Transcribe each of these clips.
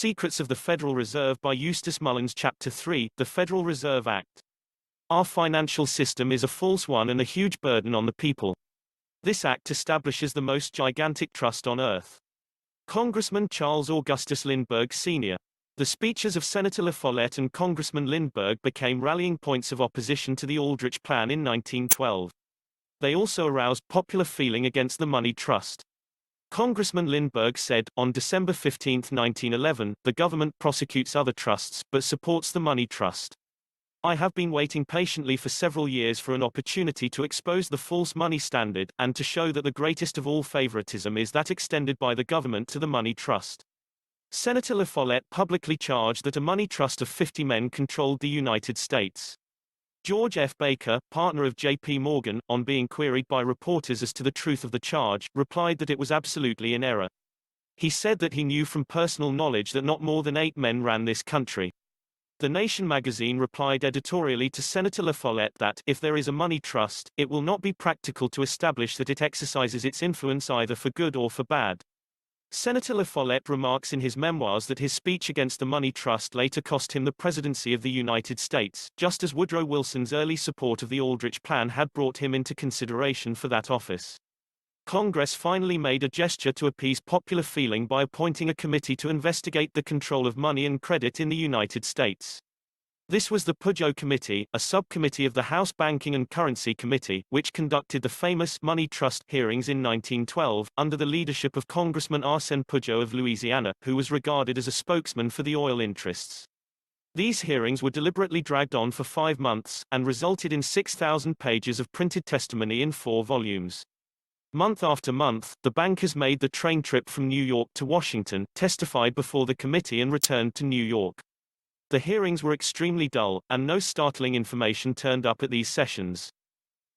Secrets of the Federal Reserve by Eustace Mullins. Chapter 3, The Federal Reserve Act. Our financial system is a false one and a huge burden on the people. This act establishes the most gigantic trust on earth. Congressman Charles Augustus Lindbergh Sr. The speeches of Senator La Follette and Congressman Lindbergh became rallying points of opposition to the Aldrich Plan in 1912. They also aroused popular feeling against the money trust. Congressman Lindbergh said, on December 15, 1911, the government prosecutes other trusts, but supports the money trust. I have been waiting patiently for several years for an opportunity to expose the false money standard, and to show that the greatest of all favoritism is that extended by the government to the money trust. Senator La Follette publicly charged that a money trust of 50 men controlled the United States. George F. Baker, partner of J.P. Morgan, on being queried by reporters as to the truth of the charge, replied that it was absolutely in error. He said that he knew from personal knowledge that not more than 8 men ran this country. The Nation magazine replied editorially to Senator La Follette that, if there is a money trust, it will not be practical to establish that it exercises its influence either for good or for bad. Senator La Follette remarks in his memoirs that his speech against the money trust later cost him the presidency of the United States, just as Woodrow Wilson's early support of the Aldrich Plan had brought him into consideration for that office. Congress finally made a gesture to appease popular feeling by appointing a committee to investigate the control of money and credit in the United States. This was the Pudgeot Committee, a subcommittee of the House Banking and Currency Committee, which conducted the famous Money Trust hearings in 1912, under the leadership of Congressman Arsène Pudgeot of Louisiana, who was regarded as a spokesman for the oil interests. These hearings were deliberately dragged on for 5 months, and resulted in 6,000 pages of printed testimony in 4 volumes. Month after month, the bankers made the train trip from New York to Washington, testified before the committee and returned to New York. The hearings were extremely dull, and no startling information turned up at these sessions.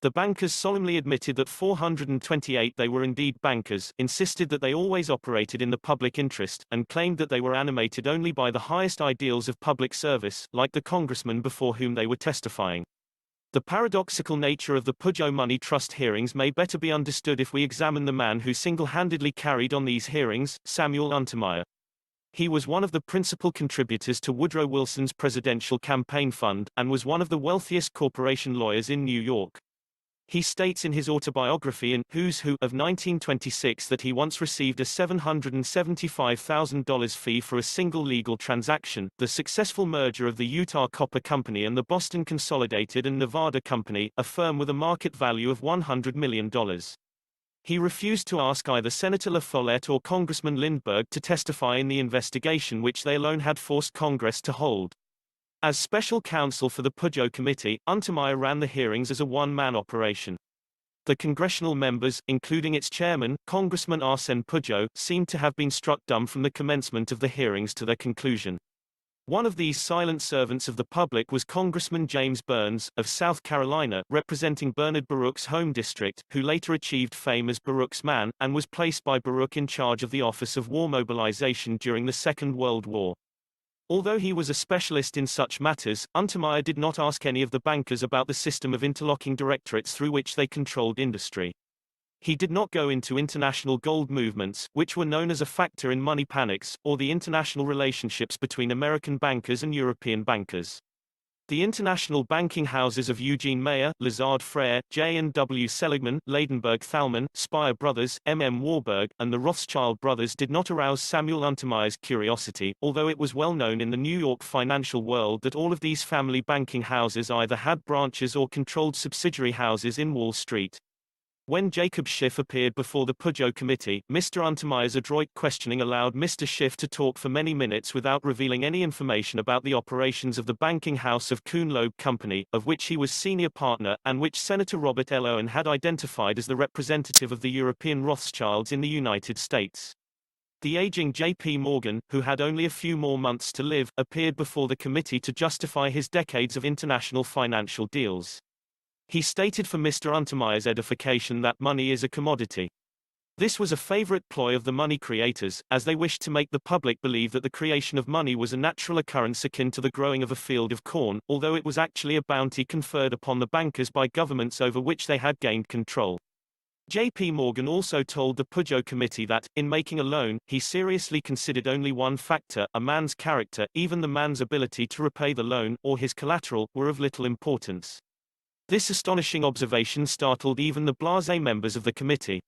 The bankers solemnly admitted that 428 they were indeed bankers, insisted that they always operated in the public interest, and claimed that they were animated only by the highest ideals of public service, like the congressman before whom they were testifying. The paradoxical nature of the Pudgeot Money Trust hearings may better be understood if we examine the man who single-handedly carried on these hearings, Samuel Untermyer. He was one of the principal contributors to Woodrow Wilson's presidential campaign fund, and was one of the wealthiest corporation lawyers in New York. He states in his autobiography in Who's Who of 1926 that he once received a $775,000 fee for a single legal transaction, the successful merger of the Utah Copper Company and the Boston Consolidated and Nevada Company, a firm with a market value of $100 million. He refused to ask either Senator La Follette or Congressman Lindbergh to testify in the investigation which they alone had forced Congress to hold. As special counsel for the Pudgeot Committee, Untermyer ran the hearings as a one-man operation. The congressional members, including its chairman, Congressman Arsène Pudgeot, seemed to have been struck dumb from the commencement of the hearings to their conclusion. One of these silent servants of the public was Congressman James Burns, of South Carolina, representing Bernard Baruch's home district, who later achieved fame as Baruch's man, and was placed by Baruch in charge of the Office of War Mobilization during the Second World War. Although he was a specialist in such matters, Untermyer did not ask any of the bankers about the system of interlocking directorates through which they controlled industry. He did not go into international gold movements, which were known as a factor in money panics, or the international relationships between American bankers and European bankers. The international banking houses of Eugene Meyer, Lazard Frères, J&W Seligman, Ladenburg Thalmann, Speyer Brothers, M.M. Warburg, and the Rothschild brothers did not arouse Samuel Untermyer's curiosity, although it was well known in the New York financial world that all of these family banking houses either had branches or controlled subsidiary houses in Wall Street. When Jacob Schiff appeared before the Pudgeot Committee, Mr. Untermyer's adroit questioning allowed Mr. Schiff to talk for many minutes without revealing any information about the operations of the banking house of Kuhn Loeb Company, of which he was senior partner, and which Senator Robert L. Owen had identified as the representative of the European Rothschilds in the United States. The aging J.P. Morgan, who had only a few more months to live, appeared before the committee to justify his decades of international financial deals. He stated for Mr. Untermyer's edification that money is a commodity. This was a favorite ploy of the money creators, as they wished to make the public believe that the creation of money was a natural occurrence akin to the growing of a field of corn, although it was actually a bounty conferred upon the bankers by governments over which they had gained control. J.P. Morgan also told the Peugeot committee that, in making a loan, he seriously considered only one factor, a man's character. Even the man's ability to repay the loan, or his collateral, were of little importance. This astonishing observation startled even the blasé members of the committee.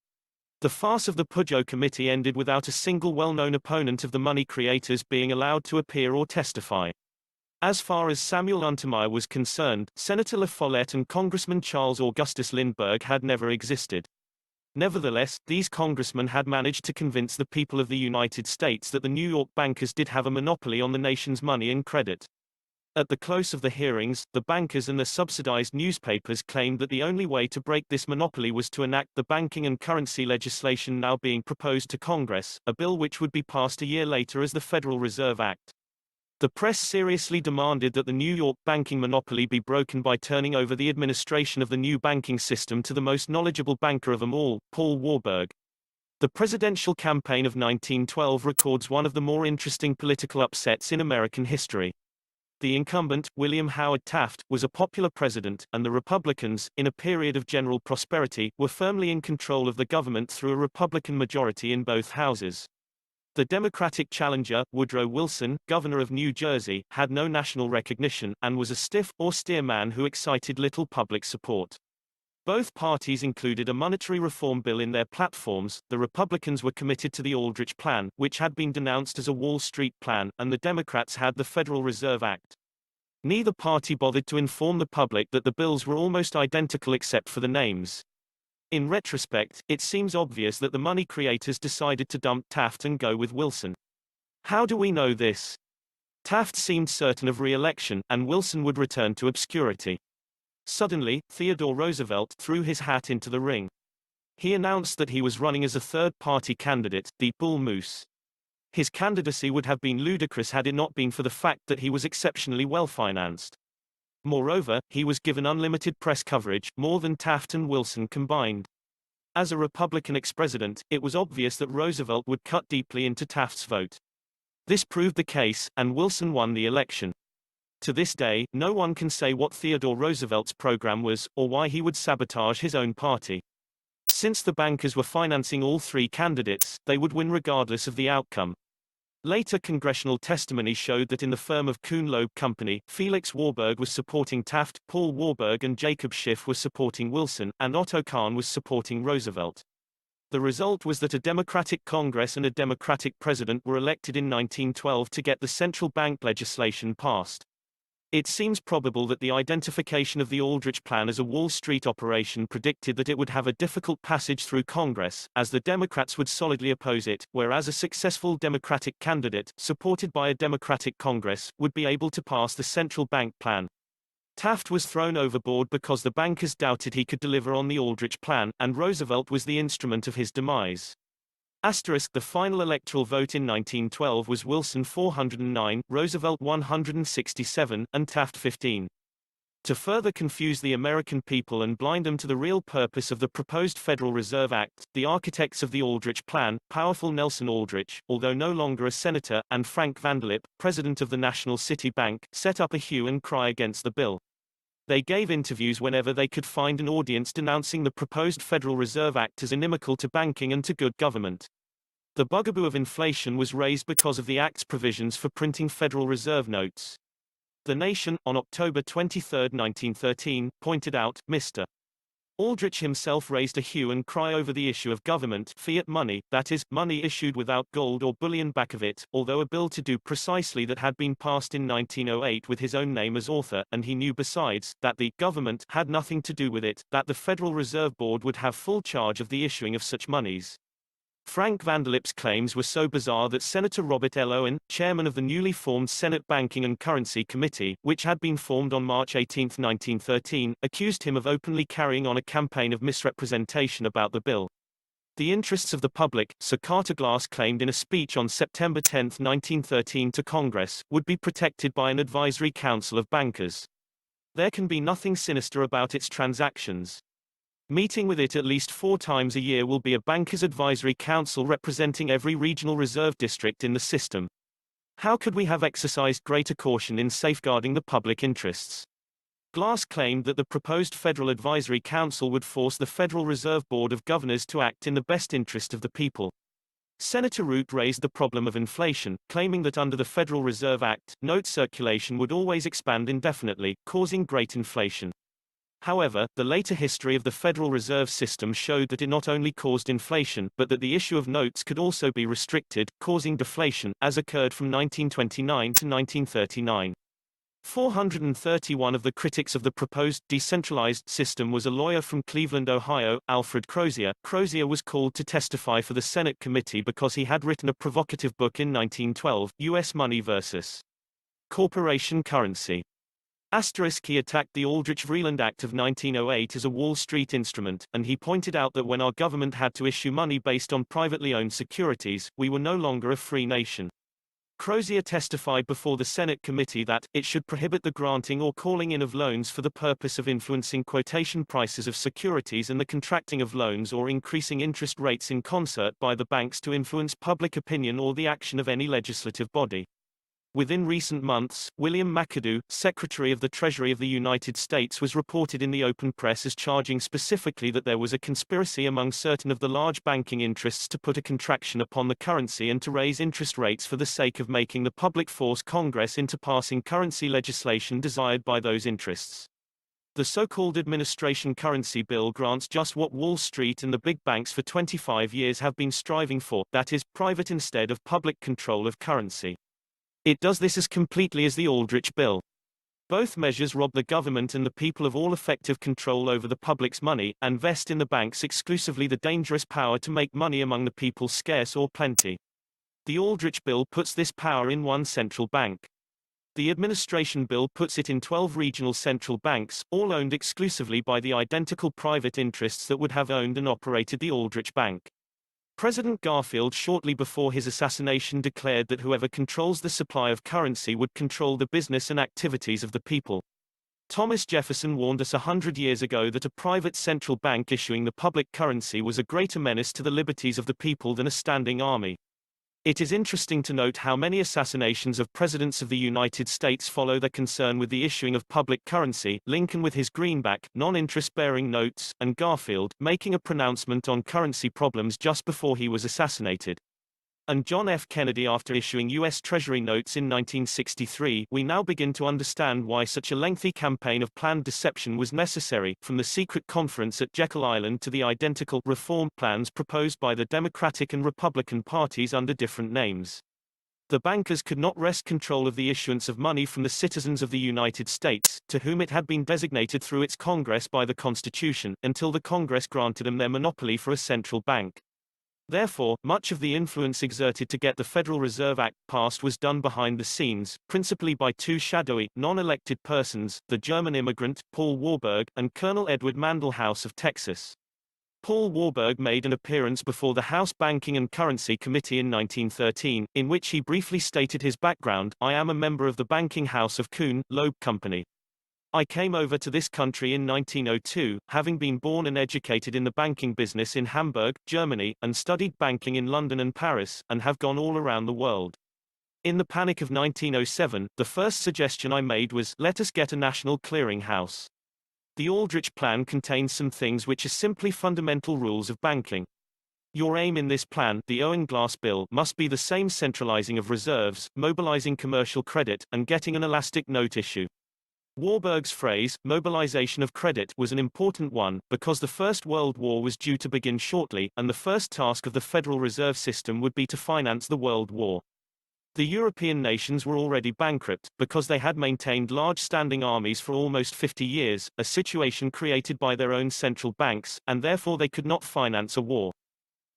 The farce of the Peugeot committee ended without a single well-known opponent of the money creators being allowed to appear or testify. As far as Samuel Untermeyer was concerned, Senator La Follette and Congressman Charles Augustus Lindbergh had never existed. Nevertheless, these congressmen had managed to convince the people of the United States that the New York bankers did have a monopoly on the nation's money and credit. At the close of the hearings, the bankers and their subsidized newspapers claimed that the only way to break this monopoly was to enact the banking and currency legislation now being proposed to Congress, a bill which would be passed a year later as the Federal Reserve Act. The press seriously demanded that the New York banking monopoly be broken by turning over the administration of the new banking system to the most knowledgeable banker of them all, Paul Warburg. The presidential campaign of 1912 records one of the more interesting political upsets in American history. The incumbent, William Howard Taft, was a popular president, and the Republicans, in a period of general prosperity, were firmly in control of the government through a Republican majority in both houses. The Democratic challenger, Woodrow Wilson, governor of New Jersey, had no national recognition, and was a stiff, austere man who excited little public support. Both parties included a monetary reform bill in their platforms. The Republicans were committed to the Aldrich Plan, which had been denounced as a Wall Street plan, and the Democrats had the Federal Reserve Act. Neither party bothered to inform the public that the bills were almost identical except for the names. In retrospect, it seems obvious that the money creators decided to dump Taft and go with Wilson. How do we know this? Taft seemed certain of re-election, and Wilson would return to obscurity. Suddenly, Theodore Roosevelt threw his hat into the ring. He announced that he was running as a third-party candidate, the Bull Moose. His candidacy would have been ludicrous had it not been for the fact that he was exceptionally well-financed. Moreover, he was given unlimited press coverage, more than Taft and Wilson combined. As a Republican ex-president, it was obvious that Roosevelt would cut deeply into Taft's vote. This proved the case, and Wilson won the election. To this day, no one can say what Theodore Roosevelt's program was, or why he would sabotage his own party. Since the bankers were financing all three candidates, they would win regardless of the outcome. Later congressional testimony showed that in the firm of Kuhn Loeb Company, Felix Warburg was supporting Taft, Paul Warburg and Jacob Schiff were supporting Wilson, and Otto Kahn was supporting Roosevelt. The result was that a Democratic Congress and a Democratic president were elected in 1912 to get the central bank legislation passed. It seems probable that the identification of the Aldrich Plan as a Wall Street operation predicted that it would have a difficult passage through Congress, as the Democrats would solidly oppose it, whereas a successful Democratic candidate, supported by a Democratic Congress, would be able to pass the central bank plan. Taft was thrown overboard because the bankers doubted he could deliver on the Aldrich Plan, and Roosevelt was the instrument of his demise. The final electoral vote in 1912 was Wilson 409, Roosevelt 167, and Taft 15. To further confuse the American people and blind them to the real purpose of the proposed Federal Reserve Act, the architects of the Aldrich Plan, powerful Nelson Aldrich, although no longer a senator, and Frank Vanderlip, president of the National City Bank, set up a hue and cry against the bill. They gave interviews whenever they could find an audience denouncing the proposed Federal Reserve Act as inimical to banking and to good government. The bugaboo of inflation was raised because of the Act's provisions for printing Federal Reserve notes. The Nation, on October 23, 1913, pointed out, Mr. Aldrich himself raised a hue and cry over the issue of government fiat money, that is, money issued without gold or bullion back of it, although a bill to do precisely that had been passed in 1908 with his own name as author, and he knew besides, that the government had nothing to do with it, that the Federal Reserve Board would have full charge of the issuing of such monies. Frank Vanderlip's claims were so bizarre that Senator Robert L. Owen, chairman of the newly formed Senate Banking and Currency Committee, which had been formed on March 18, 1913, accused him of openly carrying on a campaign of misrepresentation about the bill. The interests of the public, Sir Carter Glass claimed in a speech on September 10, 1913 to Congress, would be protected by an advisory council of bankers. There can be nothing sinister about its transactions. Meeting with it at least 4 times a year will be a bankers' advisory council representing every regional reserve district in the system. How could we have exercised greater caution in safeguarding the public interests? Glass claimed that the proposed Federal Advisory Council would force the Federal Reserve Board of Governors to act in the best interest of the people. Senator Root raised the problem of inflation, claiming that under the Federal Reserve Act, note circulation would always expand indefinitely, causing great inflation. However, the later history of the Federal Reserve System showed that it not only caused inflation, but that the issue of notes could also be restricted, causing deflation, as occurred from 1929 to 1939. 431 of the critics of the proposed decentralized system was a lawyer from Cleveland, Ohio, Alfred Crozier. Crozier was called to testify for the Senate committee because he had written a provocative book in 1912, U.S. Money versus Corporation Currency. He attacked the Aldrich-Vreeland Act of 1908 as a Wall Street instrument, and he pointed out that when our government had to issue money based on privately owned securities, we were no longer a free nation. Crozier testified before the Senate committee that it should prohibit the granting or calling in of loans for the purpose of influencing quotation prices of securities and the contracting of loans or increasing interest rates in concert by the banks to influence public opinion or the action of any legislative body. Within recent months, William McAdoo, Secretary of the Treasury of the United States, was reported in the open press as charging specifically that there was a conspiracy among certain of the large banking interests to put a contraction upon the currency and to raise interest rates for the sake of making the public force Congress into passing currency legislation desired by those interests. The so-called administration currency bill grants just what Wall Street and the big banks for 25 years have been striving for, that is, private instead of public control of currency. It does this as completely as the Aldrich Bill. Both measures rob the government and the people of all effective control over the public's money, and vest in the banks exclusively the dangerous power to make money among the people scarce or plenty. The Aldrich Bill puts this power in one central bank. The administration bill puts it in 12 regional central banks, all owned exclusively by the identical private interests that would have owned and operated the Aldrich Bank. President Garfield shortly before his assassination declared that whoever controls the supply of currency would control the business and activities of the people. Thomas Jefferson warned us 100 years ago that a private central bank issuing the public currency was a greater menace to the liberties of the people than a standing army. It is interesting to note how many assassinations of presidents of the United States follow their concern with the issuing of public currency, Lincoln with his greenback, non-interest-bearing notes, and Garfield, making a pronouncement on currency problems just before he was assassinated. And John F. Kennedy after issuing U.S. Treasury notes in 1963. We now begin to understand why such a lengthy campaign of planned deception was necessary, from the secret conference at Jekyll Island to the identical reform plans proposed by the Democratic and Republican parties under different names. The bankers could not wrest control of the issuance of money from the citizens of the United States, to whom it had been designated through its Congress by the Constitution, until the Congress granted them their monopoly for a central bank. Therefore, much of the influence exerted to get the Federal Reserve Act passed was done behind the scenes, principally by two shadowy, non-elected persons, the German immigrant, Paul Warburg, and Colonel Edward Mandelhaus of Texas. Paul Warburg made an appearance before the House Banking and Currency Committee in 1913, in which he briefly stated his background: "I am a member of the banking house of Kuhn, Loeb Company. I came over to this country in 1902, having been born and educated in the banking business in Hamburg, Germany, and studied banking in London and Paris, and have gone all around the world. In the panic of 1907, the first suggestion I made was, let us get a national clearing house. The Aldrich plan contains some things which are simply fundamental rules of banking. Your aim in this plan, the Owen Glass Bill, must be the same: centralizing of reserves, mobilizing commercial credit, and getting an elastic note issue." Warburg's phrase, mobilization of credit, was an important one, because the First World War was due to begin shortly, and the first task of the Federal Reserve System would be to finance the World War. The European nations were already bankrupt, because they had maintained large standing armies for almost 50 years, a situation created by their own central banks, and therefore they could not finance a war.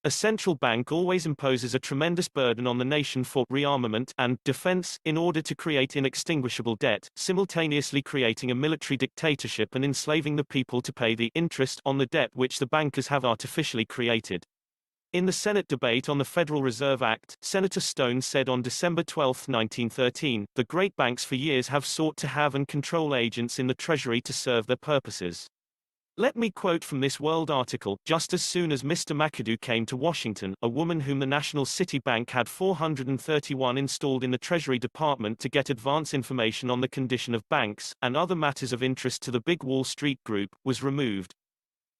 A central bank always imposes a tremendous burden on the nation for rearmament and defense, in order to create inextinguishable debt, simultaneously creating a military dictatorship and enslaving the people to pay the interest on the debt which the bankers have artificially created. In the Senate debate on the Federal Reserve Act, Senator Stone said on December 12, 1913, "The great banks for years have sought to have and control agents in the Treasury to serve their purposes. Let me quote from this World article: just as soon as Mr. McAdoo came to Washington, a woman whom the National City Bank had 431 installed in the Treasury Department to get advance information on the condition of banks, and other matters of interest to the big Wall Street group, was removed.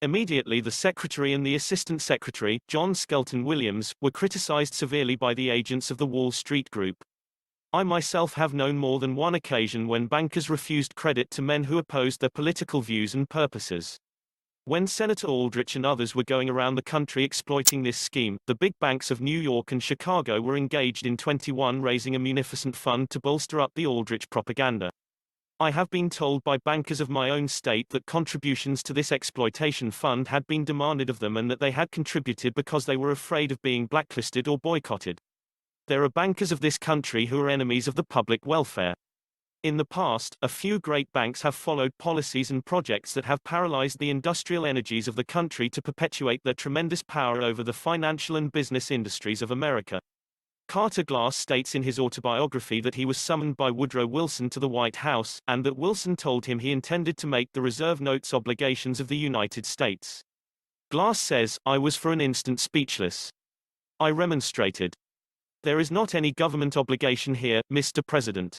Immediately the Secretary and the Assistant Secretary, John Skelton Williams, were criticized severely by the agents of the Wall Street group. I myself have known more than one occasion when bankers refused credit to men who opposed their political views and purposes. When Senator Aldrich and others were going around the country exploiting this scheme, the big banks of New York and Chicago were engaged in 21 raising a munificent fund to bolster up the Aldrich propaganda. I have been told by bankers of my own state that contributions to this exploitation fund had been demanded of them and that they had contributed because they were afraid of being blacklisted or boycotted. There are bankers of this country who are enemies of the public welfare. In the past, a few great banks have followed policies and projects that have paralyzed the industrial energies of the country to perpetuate their tremendous power over the financial and business industries of America. Carter Glass states in his autobiography that he was summoned by Woodrow Wilson to the White House, and that Wilson told him he intended to make the reserve notes obligations of the United States. Glass says, "I was for an instant speechless. I remonstrated. There is not any government obligation here, Mr. President."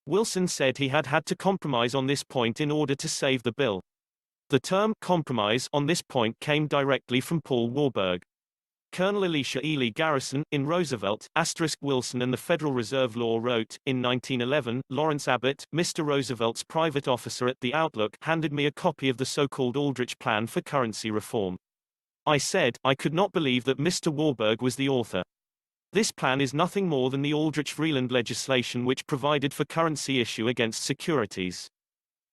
Wilson said he had had to compromise on this point in order to save the bill. The term compromise on this point came directly from Paul Warburg. Colonel Elisha Ely Garrison, in Roosevelt, Wilson and the Federal Reserve Law wrote, in 1911, Lawrence Abbott, Mr. Roosevelt's private officer at the Outlook, handed me a copy of the so-called Aldrich Plan for currency reform. I said, I could not believe that Mr. Warburg was the author. This plan is nothing more than the Aldrich-Vreeland legislation which provided for currency issue against securities.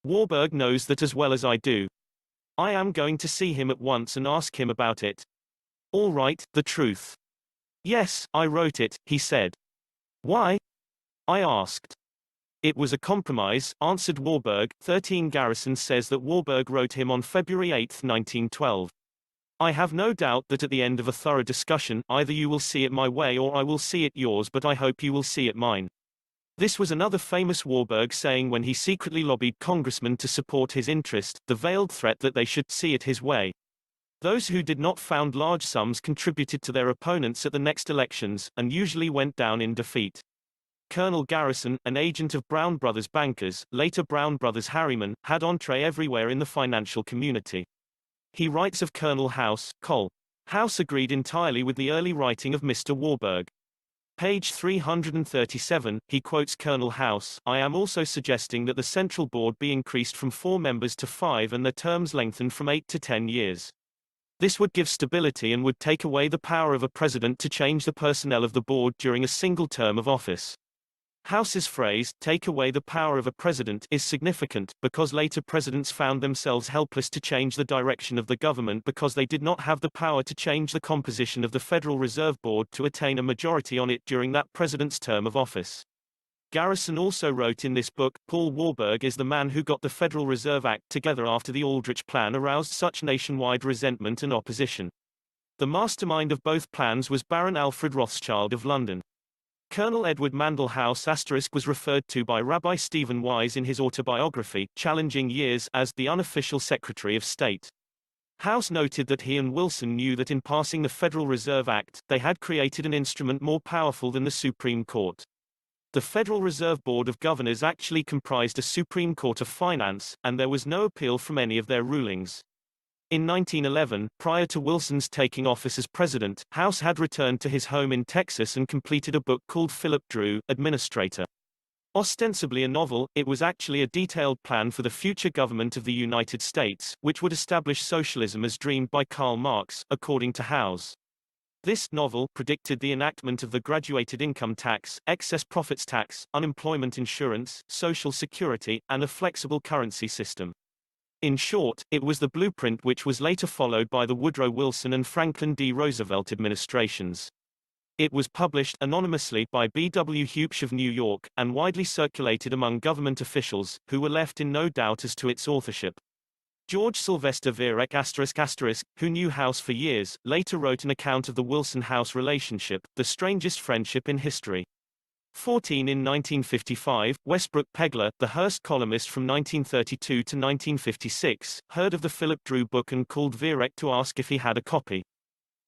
Warburg knows that as well as I do. I am going to see him at once and ask him about it. All right, the truth. Yes, I wrote it, he said. Why? I asked. It was a compromise, answered Warburg. 13 Garrison says that Warburg wrote him on February 8, 1912. I have no doubt that at the end of a thorough discussion, either you will see it my way or I will see it yours, but I hope you will see it mine. This was another famous Warburg saying when he secretly lobbied congressmen to support his interest, the veiled threat that they should see it his way. Those who did not found large sums contributed to their opponents at the next elections, and usually went down in defeat. Colonel Garrison, an agent of Brown Brothers bankers, later Brown Brothers Harriman, had entree everywhere in the financial community. He writes of Colonel House, Col. House agreed entirely with the early writing of Mr. Warburg. Page 337, he quotes Colonel House, I am also suggesting that the Central Board be increased from 4 members to 5 and their terms lengthened from 8 to 10 years. This would give stability and would take away the power of a president to change the personnel of the board during a single term of office. House's phrase, take away the power of a president, is significant, because later presidents found themselves helpless to change the direction of the government because they did not have the power to change the composition of the Federal Reserve Board to attain a majority on it during that president's term of office. Garrison also wrote in this book, Paul Warburg is the man who got the Federal Reserve Act together after the Aldrich Plan aroused such nationwide resentment and opposition. The mastermind of both plans was Baron Alfred Rothschild of London. Colonel Edward Mandell House was referred to by Rabbi Stephen Wise in his autobiography, Challenging Years, as the unofficial Secretary of State. House noted that he and Wilson knew that in passing the Federal Reserve Act, they had created an instrument more powerful than the Supreme Court. The Federal Reserve Board of Governors actually comprised a Supreme Court of Finance, and there was no appeal from any of their rulings. In 1911, prior to Wilson's taking office as president, House had returned to his home in Texas and completed a book called Philip Drew, Administrator. Ostensibly a novel, it was actually a detailed plan for the future government of the United States, which would establish socialism as dreamed by Karl Marx, according to House. This novel predicted the enactment of the graduated income tax, excess profits tax, unemployment insurance, social security, and a flexible currency system. In short, it was the blueprint which was later followed by the Woodrow Wilson and Franklin D. Roosevelt administrations. It was published anonymously by B. W. Huebsch of New York, and widely circulated among government officials, who were left in no doubt as to its authorship. George Sylvester Viereck who knew House for years, later wrote an account of the Wilson-House relationship, the strangest friendship in history. 14 in 1955, Westbrook Pegler, the Hearst columnist from 1932 to 1956, heard of the Philip Drew book and called Viereck to ask if he had a copy.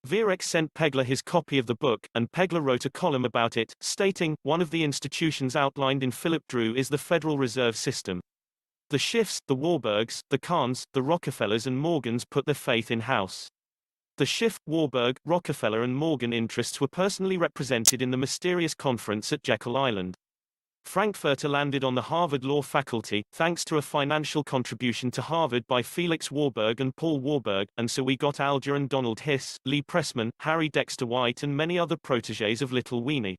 Viereck sent Pegler his copy of the book, and Pegler wrote a column about it, stating, "One of the institutions outlined in Philip Drew is the Federal Reserve System. The Schiffs, the Warburgs, the Kahns, the Rockefellers and Morgans put their faith in House." The Schiff, Warburg, Rockefeller and Morgan interests were personally represented in the mysterious conference at Jekyll Island. Frankfurter landed on the Harvard Law faculty, thanks to a financial contribution to Harvard by Felix Warburg and Paul Warburg, and so we got Alger and Donald Hiss, Lee Pressman, Harry Dexter White and many other protégés of Little Weenie.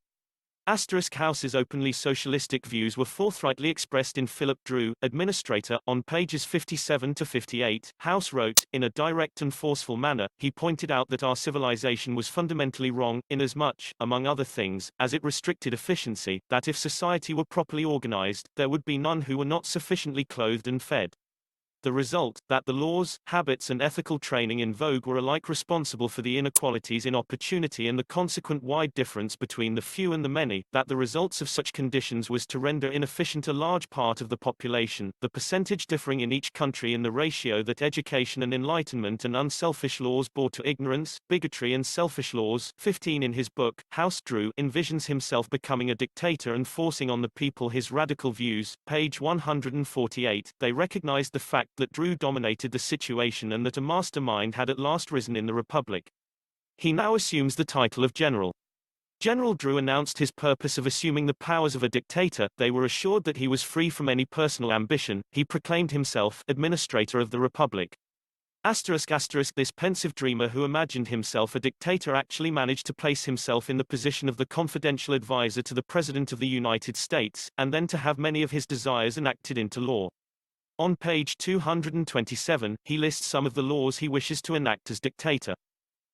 House's openly socialistic views were forthrightly expressed in Philip Drew, Administrator, on pages 57 to 58. House wrote, in a direct and forceful manner, he pointed out that our civilization was fundamentally wrong, inasmuch, among other things, as it restricted efficiency, that if society were properly organized, there would be none who were not sufficiently clothed and fed. The result, that the laws, habits and ethical training in vogue were alike responsible for the inequalities in opportunity and the consequent wide difference between the few and the many, that the results of such conditions was to render inefficient a large part of the population, the percentage differing in each country in the ratio that education and enlightenment and unselfish laws bore to ignorance, bigotry and selfish laws. 15 In his book, House Drew envisions himself becoming a dictator and forcing on the people his radical views. Page 148. They recognized the fact that Drew dominated the situation and that a mastermind had at last risen in the Republic. He now assumes the title of general. General Drew announced his purpose of assuming the powers of a dictator. They were assured that he was free from any personal ambition. He proclaimed himself administrator of the Republic. This pensive dreamer who imagined himself a dictator actually managed to place himself in the position of the confidential advisor to the President of the United States, and then to have many of his desires enacted into law. On page 227, he lists some of the laws he wishes to enact as dictator.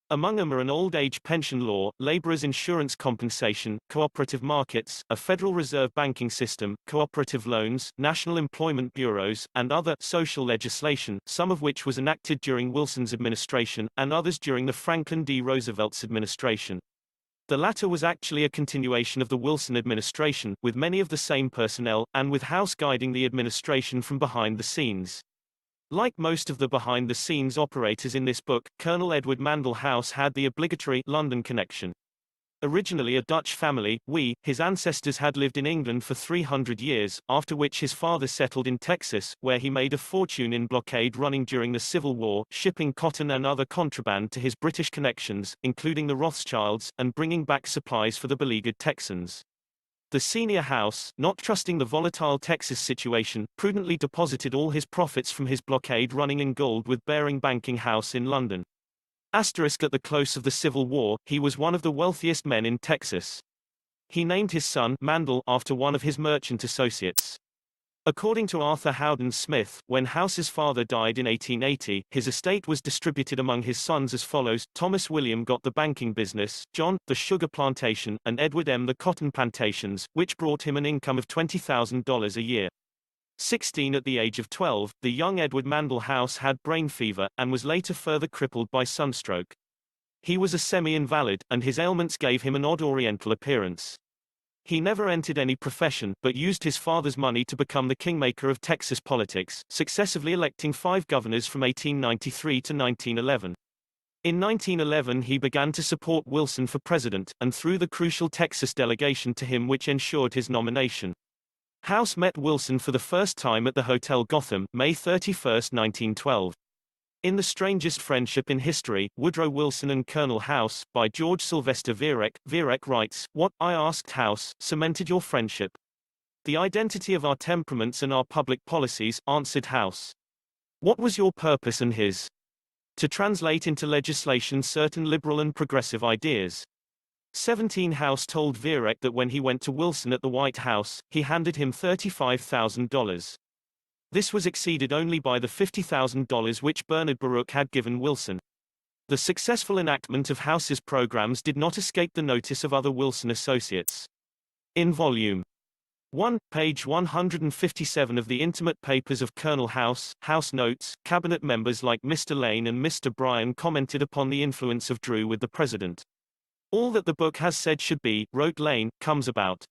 Among them are an old age pension law, laborers' insurance compensation, cooperative markets, a Federal Reserve banking system, cooperative loans, national employment bureaus, and other social legislation, some of which was enacted during Wilson's administration, and others during the Franklin D. Roosevelt's administration. The latter was actually a continuation of the Wilson administration, with many of the same personnel, and with House guiding the administration from behind the scenes. Like most of the behind-the-scenes operators in this book, Colonel Edward Mandell House had the obligatory London connection. Originally a Dutch family, his ancestors had lived in England for 300 years, after which his father settled in Texas, where he made a fortune in blockade running during the Civil War, shipping cotton and other contraband to his British connections, including the Rothschilds, and bringing back supplies for the beleaguered Texans. The senior House, not trusting the volatile Texas situation, prudently deposited all his profits from his blockade running in gold with Baring Banking House in London. At the close of the Civil War, he was one of the wealthiest men in Texas. He named his son Mandell after one of his merchant associates. According to Arthur Howden Smith, when House's father died in 1880, his estate was distributed among his sons as follows: Thomas William got the banking business, John, the sugar plantation, and Edward M. the cotton plantations, which brought him an income of $20,000 a year. 16 At the age of 12, the young Edward Mandell House had brain fever, and was later further crippled by sunstroke. He was a semi-invalid, and his ailments gave him an odd oriental appearance. He never entered any profession, but used his father's money to become the kingmaker of Texas politics, successively electing 5 governors from 1893 to 1911. In 1911 he began to support Wilson for president, and threw the crucial Texas delegation to him which ensured his nomination. House met Wilson for the first time at the Hotel Gotham, May 31, 1912. In The Strangest Friendship in History, Woodrow Wilson and Colonel House, by George Sylvester Viereck, Viereck writes, "What, I asked House, cemented your friendship? The identity of our temperaments and our public policies," answered House. "What was your purpose and his?" "To translate into legislation certain liberal and progressive ideas." 17 House told Viereck that when he went to Wilson at the White House, he handed him $35,000. This was exceeded only by the $50,000 which Bernard Baruch had given Wilson. The successful enactment of House's programs did not escape the notice of other Wilson associates. In Volume 1, page 157 of the Intimate Papers of Colonel House, House notes, cabinet members like Mr. Lane and Mr. Bryan commented upon the influence of Drew with the president. "All that the book has said should be," wrote Lane, "comes about.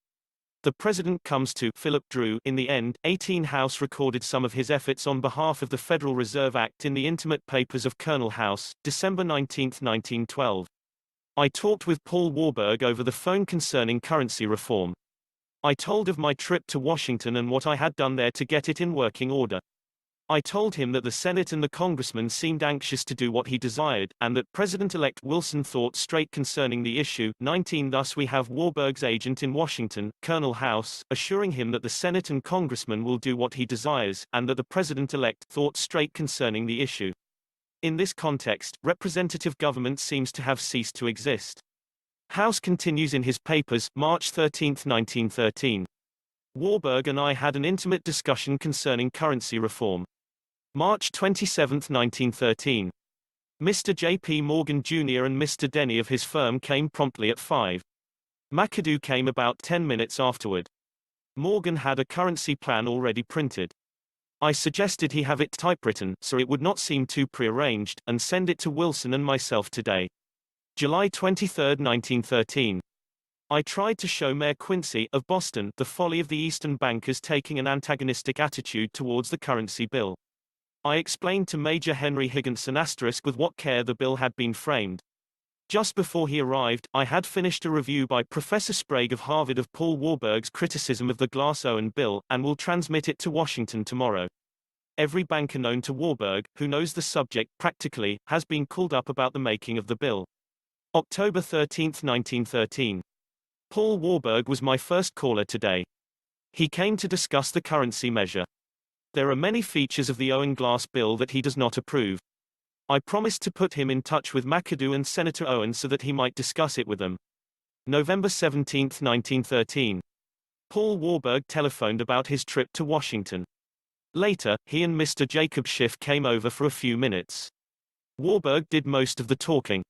The president comes to Philip Drew. In the end, 18 House recorded some of his efforts on behalf of the Federal Reserve Act in the intimate papers of Colonel House, December 19, 1912. I talked with Paul Warburg over the phone concerning currency reform. I told of my trip to Washington and what I had done there to get it in working order. I told him that the Senate and the congressmen seemed anxious to do what he desired, and that President-elect Wilson thought straight concerning the issue. 19 Thus we have Warburg's agent in Washington, Colonel House, assuring him that the Senate and congressmen will do what he desires, and that the President-elect thought straight concerning the issue. In this context, representative government seems to have ceased to exist. House continues in his papers, March 13, 1913. Warburg and I had an intimate discussion concerning currency reform. March 27, 1913. Mr. J.P. Morgan Jr. and Mr. Denny of his firm came promptly at 5. McAdoo came about 10 minutes afterward. Morgan had a currency plan already printed. I suggested he have it typewritten, so it would not seem too prearranged, and send it to Wilson and myself today. July 23, 1913. I tried to show Mayor Quincy, of Boston, the folly of the Eastern bankers taking an antagonistic attitude towards the currency bill. I explained to Major Henry Higginson * with what care the bill had been framed. Just before he arrived, I had finished a review by Professor Sprague of Harvard of Paul Warburg's criticism of the Glass-Owen bill, and will transmit it to Washington tomorrow. Every banker known to Warburg, who knows the subject practically, has been called up about the making of the bill. October 13, 1913. Paul Warburg was my first caller today. He came to discuss the currency measure. There are many features of the Owen Glass bill that he does not approve. I promised to put him in touch with McAdoo and Senator Owen so that he might discuss it with them. November 17, 1913. Paul Warburg telephoned about his trip to Washington. Later, he and Mr. Jacob Schiff came over for a few minutes. Warburg did most of the talking.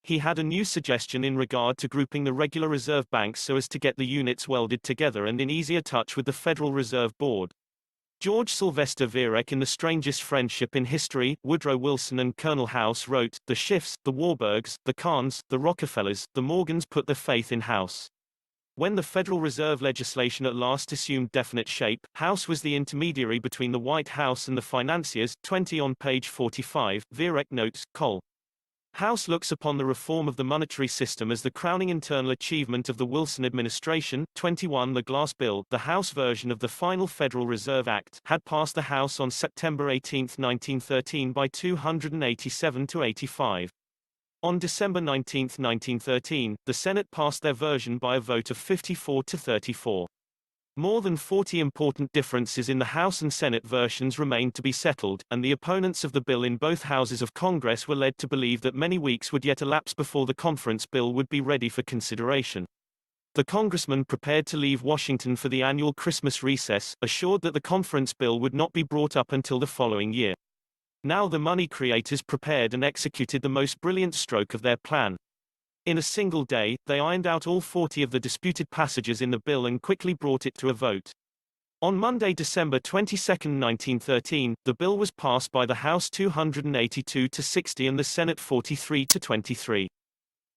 He had a new suggestion in regard to grouping the regular reserve banks so as to get the units welded together and in easier touch with the Federal Reserve Board. George Sylvester Viereck in The Strangest Friendship in History, Woodrow Wilson and Colonel House wrote, "The Schiffs, the Warburgs, the Kahns, the Rockefellers, the Morgans put their faith in House." When the Federal Reserve legislation at last assumed definite shape, House was the intermediary between the White House and the financiers. 20 on page 45, Viereck notes, Col. House looks upon the reform of the monetary system as the crowning internal achievement of the Wilson administration. 21 The Glass Bill, the House version of the final Federal Reserve Act, had passed the House on September 18, 1913 by 287 to 85. On December 19, 1913, the Senate passed their version by a vote of 54 to 34. More than 40 important differences in the House and Senate versions remained to be settled, and the opponents of the bill in both houses of Congress were led to believe that many weeks would yet elapse before the conference bill would be ready for consideration. The congressmen prepared to leave Washington for the annual Christmas recess, assured that the conference bill would not be brought up until the following year. Now the money creators prepared and executed the most brilliant stroke of their plan. In a single day, they ironed out all 40 of the disputed passages in the bill and quickly brought it to a vote. On Monday, December 22, 1913, the bill was passed by the House 282 to 60 and the Senate 43 to 23.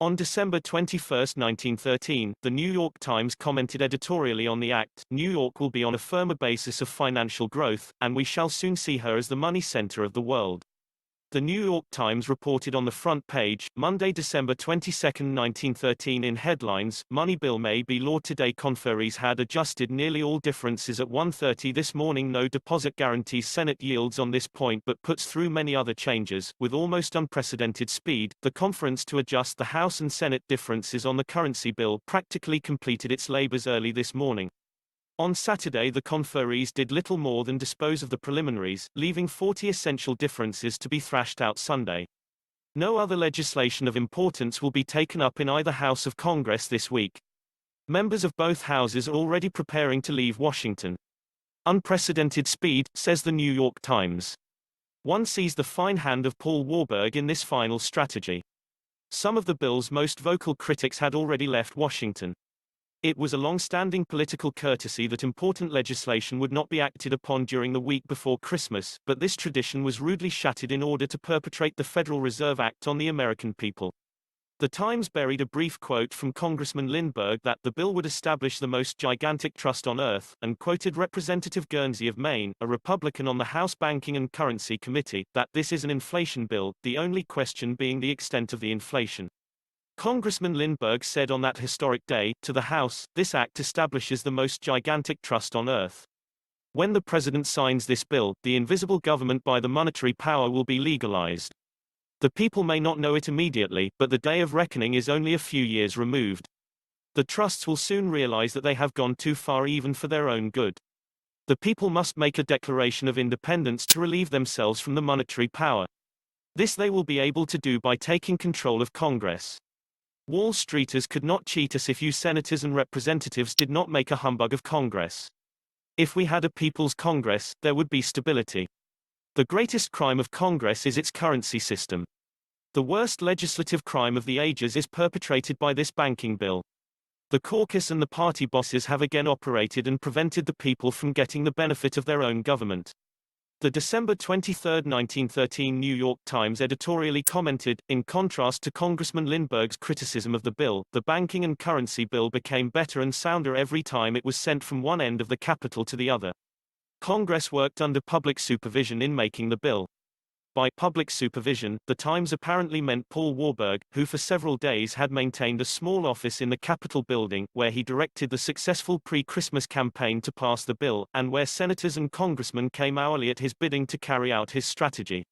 On December 21, 1913, the New York Times commented editorially on the act, "New York will be on a firmer basis of financial growth, and we shall soon see her as the money center of the world." The New York Times reported on the front page, Monday, December 22, 1913 in headlines, "Money Bill may be law today." Conferees had adjusted nearly all differences at 1:30 this morning. No deposit guarantees. Senate yields on this point but puts through many other changes, with almost unprecedented speed. The conference to adjust the House and Senate differences on the currency bill practically completed its labors early this morning. On Saturday, the conferees did little more than dispose of the preliminaries, leaving 40 essential differences to be thrashed out Sunday. No other legislation of importance will be taken up in either House of Congress this week. Members of both houses are already preparing to leave Washington. Unprecedented speed, says the New York Times. One sees the fine hand of Paul Warburg in this final strategy. Some of the bill's most vocal critics had already left Washington. It was a long-standing political courtesy that important legislation would not be acted upon during the week before Christmas, but this tradition was rudely shattered in order to perpetrate the Federal Reserve Act on the American people. The Times buried a brief quote from Congressman Lindbergh that the bill would establish the most gigantic trust on earth, and quoted Representative Guernsey of Maine, a Republican on the House Banking and Currency Committee, that this is an inflation bill, the only question being the extent of the inflation. Congressman Lindbergh said on that historic day, to the House, "This act establishes the most gigantic trust on earth. When the president signs this bill, the invisible government by the monetary power will be legalized. The people may not know it immediately, but the day of reckoning is only a few years removed. The trusts will soon realize that they have gone too far even for their own good. The people must make a declaration of independence to relieve themselves from the monetary power. This they will be able to do by taking control of Congress. Wall Streeters could not cheat us if you senators and representatives did not make a humbug of Congress. If we had a people's Congress, there would be stability. The greatest crime of Congress is its currency system. The worst legislative crime of the ages is perpetrated by this banking bill. The caucus and the party bosses have again operated and prevented the people from getting the benefit of their own government. The December 23, 1913 New York Times editorially commented, in contrast to Congressman Lindbergh's criticism of the bill, the banking and currency bill became better and sounder every time it was sent from one end of the Capitol to the other. Congress worked under public supervision in making the bill. By public supervision, the Times apparently meant Paul Warburg, who for several days had maintained a small office in the Capitol building, where he directed the successful pre-Christmas campaign to pass the bill, and where senators and congressmen came hourly at his bidding to carry out his strategy.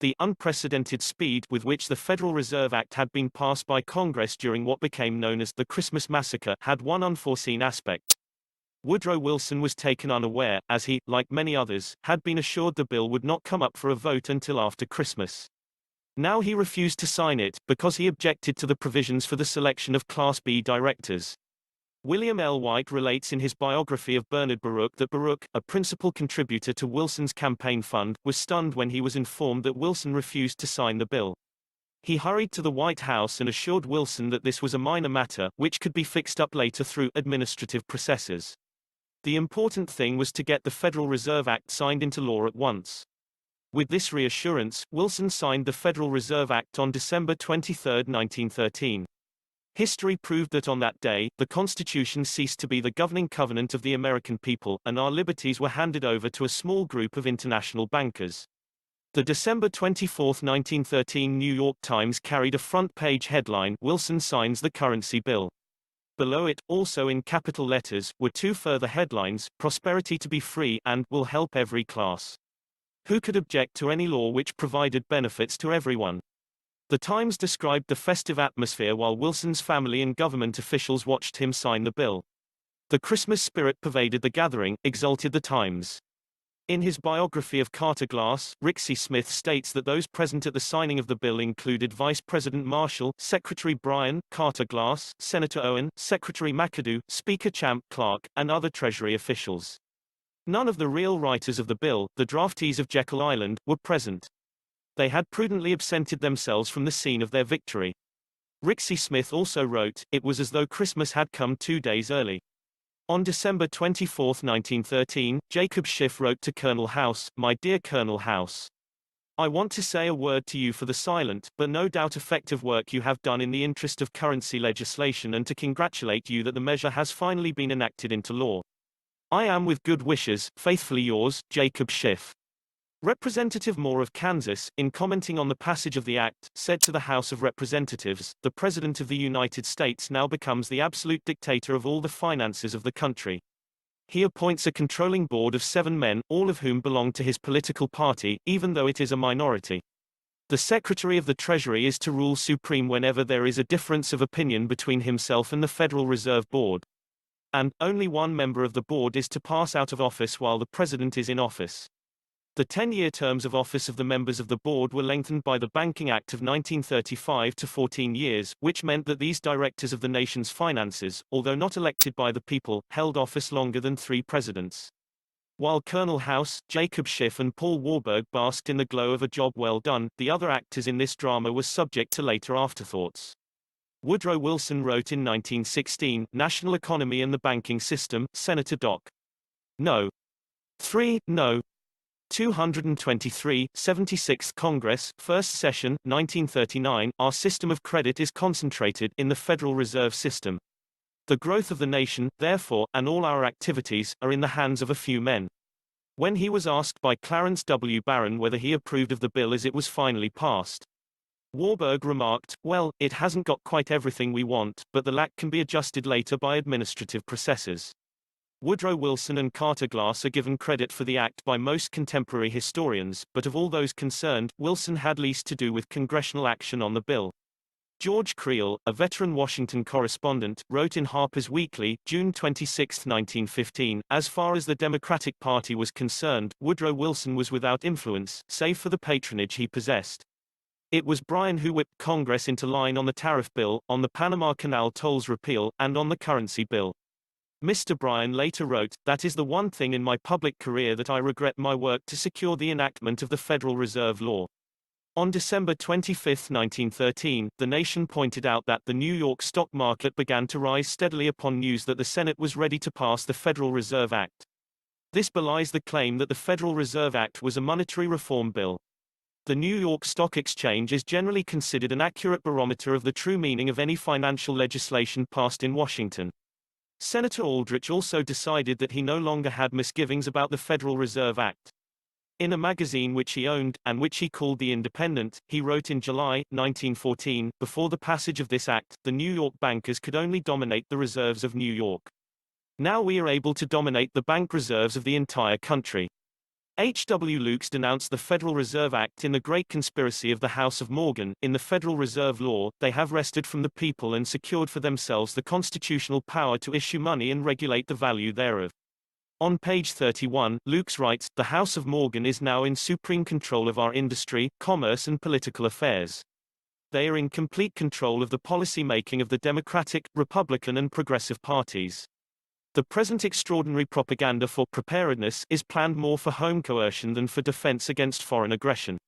The unprecedented speed with which the Federal Reserve Act had been passed by Congress during what became known as the Christmas Massacre had one unforeseen aspect. Woodrow Wilson was taken unaware, as he, like many others, had been assured the bill would not come up for a vote until after Christmas. Now he refused to sign it, because he objected to the provisions for the selection of Class B directors. William L. White relates in his biography of Bernard Baruch that Baruch, a principal contributor to Wilson's campaign fund, was stunned when he was informed that Wilson refused to sign the bill. He hurried to the White House and assured Wilson that this was a minor matter, which could be fixed up later through administrative processes. The important thing was to get the Federal Reserve Act signed into law at once. With this reassurance, Wilson signed the Federal Reserve Act on December 23, 1913. History proved that on that day, the Constitution ceased to be the governing covenant of the American people, and our liberties were handed over to a small group of international bankers. The December 24, 1913 New York Times carried a front-page headline, "Wilson signs the currency bill." Below it, also in capital letters, were two further headlines, "Prosperity to be free" and "Will help every class." Who could object to any law which provided benefits to everyone? The Times described the festive atmosphere while Wilson's family and government officials watched him sign the bill. The Christmas spirit pervaded the gathering, exulted the Times. In his biography of Carter Glass, Rixey Smith states that those present at the signing of the bill included Vice President Marshall, Secretary Bryan, Carter Glass, Senator Owen, Secretary McAdoo, Speaker Champ Clark, and other Treasury officials. None of the real writers of the bill, the draftees of Jekyll Island, were present. They had prudently absented themselves from the scene of their victory. Rixey Smith also wrote, "It was as though Christmas had come 2 days early." On December 24, 1913, Jacob Schiff wrote to Colonel House, "My dear Colonel House, I want to say a word to you for the silent, but no doubt effective work you have done in the interest of currency legislation and to congratulate you that the measure has finally been enacted into law. I am with good wishes, faithfully yours, Jacob Schiff." Representative Moore of Kansas, in commenting on the passage of the act, said to the House of Representatives, "The President of the United States now becomes the absolute dictator of all the finances of the country. He appoints a controlling board of 7 men, all of whom belong to his political party, even though it is a minority. The Secretary of the Treasury is to rule supreme whenever there is a difference of opinion between himself and the Federal Reserve Board. And, only one member of the board is to pass out of office while the President is in office." The 10-year terms of office of the members of the board were lengthened by the Banking Act of 1935 to 14 years, which meant that these directors of the nation's finances, although not elected by the people, held office longer than 3 presidents. While Colonel House, Jacob Schiff and Paul Warburg basked in the glow of a job well done, the other actors in this drama were subject to later afterthoughts. Woodrow Wilson wrote in 1916, "National Economy and the Banking System," Senator Doc. No. 3. No. 223, 76th Congress, First Session, 1939. Our system of credit is concentrated in the Federal Reserve System. The growth of the nation, therefore, and all our activities, are in the hands of a few men. When he was asked by Clarence W. Barron whether he approved of the bill as it was finally passed, Warburg remarked, "Well, it hasn't got quite everything we want, but the lack can be adjusted later by administrative processes." Woodrow Wilson and Carter Glass are given credit for the act by most contemporary historians, but of all those concerned, Wilson had least to do with congressional action on the bill. George Creel, a veteran Washington correspondent, wrote in Harper's Weekly, June 26, 1915, "As far as the Democratic Party was concerned, Woodrow Wilson was without influence, save for the patronage he possessed. It was Bryan who whipped Congress into line on the tariff bill, on the Panama Canal tolls repeal, and on the currency bill." Mr. Bryan later wrote, "That is the one thing in my public career that I regret my work to secure the enactment of the Federal Reserve Law." On December 25, 1913, The Nation pointed out that the New York stock market began to rise steadily upon news that the Senate was ready to pass the Federal Reserve Act. This belies the claim that the Federal Reserve Act was a monetary reform bill. The New York Stock Exchange is generally considered an accurate barometer of the true meaning of any financial legislation passed in Washington. Senator Aldrich also decided that he no longer had misgivings about the Federal Reserve Act. In a magazine which he owned, and which he called The Independent, he wrote in July, 1914, "Before the passage of this act, the New York bankers could only dominate the reserves of New York. Now we are able to dominate the bank reserves of the entire country." H. W. Lukes denounced the Federal Reserve Act in The Great Conspiracy of the House of Morgan. "In the Federal Reserve Law, they have wrested from the people and secured for themselves the constitutional power to issue money and regulate the value thereof." On page 31, Lukes writes, "The House of Morgan is now in supreme control of our industry, commerce and political affairs. They are in complete control of the policy making of the Democratic, Republican and Progressive parties. The present extraordinary propaganda for preparedness is planned more for home coercion than for defense against foreign aggression."